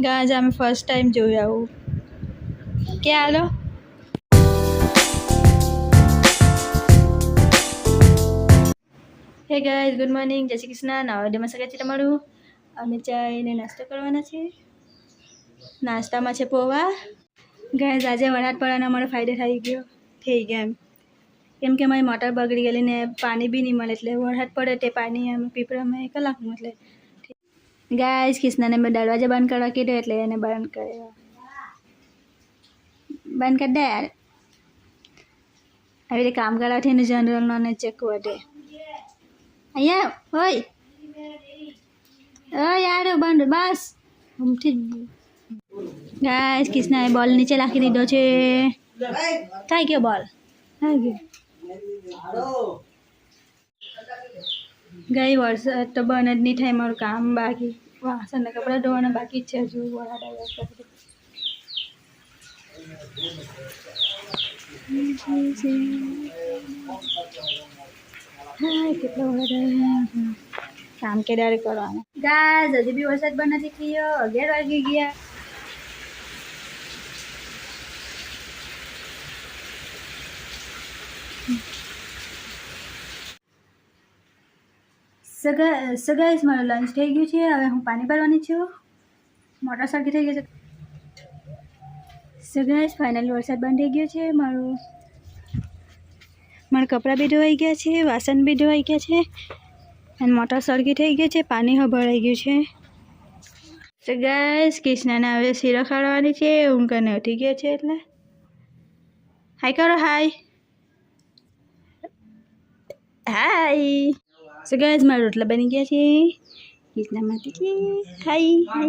Guys અમે first time જોયું આવું. કે હાલો હે ગાઈઝ, ગુડ મોર્નિંગ, જય શ્રી કૃષ્ણ. નવા વિડીયોમાં સ્વાગત છે તમારું. અમે ચાઈને નાસ્તો કરવાના છે. નાસ્તામાં છે પોવા. ગાઈઝ આજે વરસાદ પડવાનો અમારો ફાયદો થઈ ગયો કેમ કે અમારી મોટર બગડી ગયેલી ને પાણી બી નહીં મળે, એટલે વરસાદ પડે તે પાણી અમે પીપળામાં કલાકનું એટલે ગાઈઝ કિસનાને મેં દરવાજા બંધ કરવા કીધું એટલે એને બંધ કર્યો. બંધ કરી દે યાર. આવી રીતે કામ કરવાથી એને જનરલનો ને ચેક વધે. અહીંયા હોય યાર બંધ બસ હમથી ગાઈઝ કિસનાએ બોલ નીચે રાખી દીધો છે. થઈ ગયો બોલ, થઈ ગયો. ગઈ વરસાદ તો બંધ જ નહીં થાય. મારું કામ બાકી, વાસણ ને કપડાં ધોવાના બાકી જ છે હજુ. વરસાદ આવ્યા કેટલો વરસાદ કામ કેદારે કરવાનું. ગાઈઝ હજી બી વરસાદ બંધ નથી થયો. 11 વાગી ગયા. સગાઈસ મારો લંચ થઈ ગયું છે. હવે હું પાણી ભરવાની છું. મોટર સરખી થઈ ગઈ છે. સગાઈસ ફાઇનલી વરસાદ બંધ થઈ ગયો છે. મારા કપડાં બી ધોવાઈ ગયા છે, વાસણ બી ધોવાઈ ગયા છે અને મોટર સરખી થઈ ગઈ છે. પાણી ભરાઈ ગયું છે. સગાઈસ કિસનાને હવે શીરો ખાવાની છે. ઊંઘ કરીને ઉઠી ગયો છે એટલે હાય કરો. હાય હાય. સો ગાઈઝ મારા રોટલા બની ગયા છે. કિસના માટે છે હાય.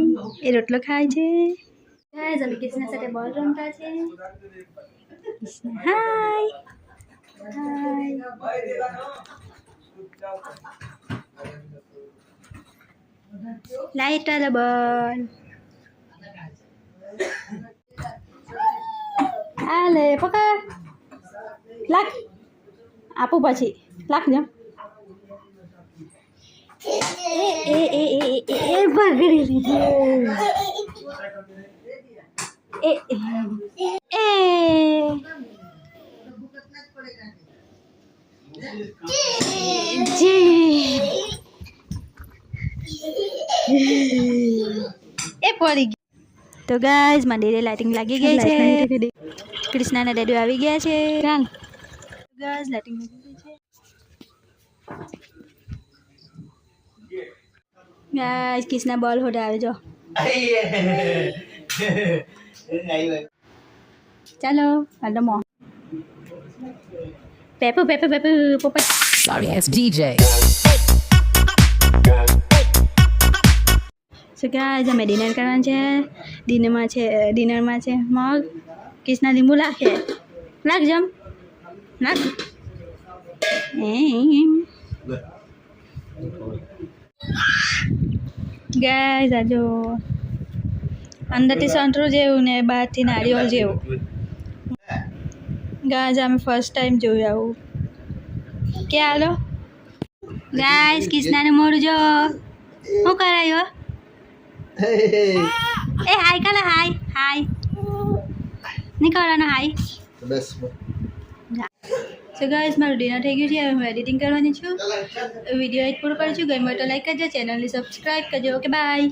એ રોટલો ખાય છે. ગાઈઝ અમે કિસના સાથે બોલ રમતા છે. હાય હાય. લાઈટ આલે બોલ આલે પકડ. લાગ આપું પછી લાગ જામ. એ બગડી લીધું. એ પડી ગઈ. તો ગાઈઝ મંદિરે લાઇટિંગ લાગી ગઈ છે. કૃષ્ણના ડેડુ આવી ગયા છે. ગાઈઝ લાઇટિંગ લાગી ગઈ છે. ગાઈઝ કિસના બોલ હોડે આવે જો. ચાલો રમો. પેપુ પેપુ પેપુ પોપટ. Sorry, it's DJ. So guys અમે ડિનર કરવાનું છે. ડિનરમાં છે મગ. કિસના લીંબુ લાગે લાગ જમ લાગ. ગાઈઝ આ જો અંદરથી સંતરું જેવું ને બહારથી નારિયેળ જેવું. ગાઈઝ અમે ફર્સ્ટ ટાઈમ જોયું આવું. કે હાલો ગાઈઝ કિસનાને મોડું જો શું કરાયો. એ હાય કાલા હાય હાય નહીં કરવાનો હાય. સો ગાઈઝ મારું ડિનર થઈ ગયું છે. હવે હું એડિટિંગ કરવાની છું. વિડીયો જ પૂરો કરું છું. ગમે તો લાઈક કરજો, ચેનલને સબસ્ક્રાઈબ કરજો. Okay bye.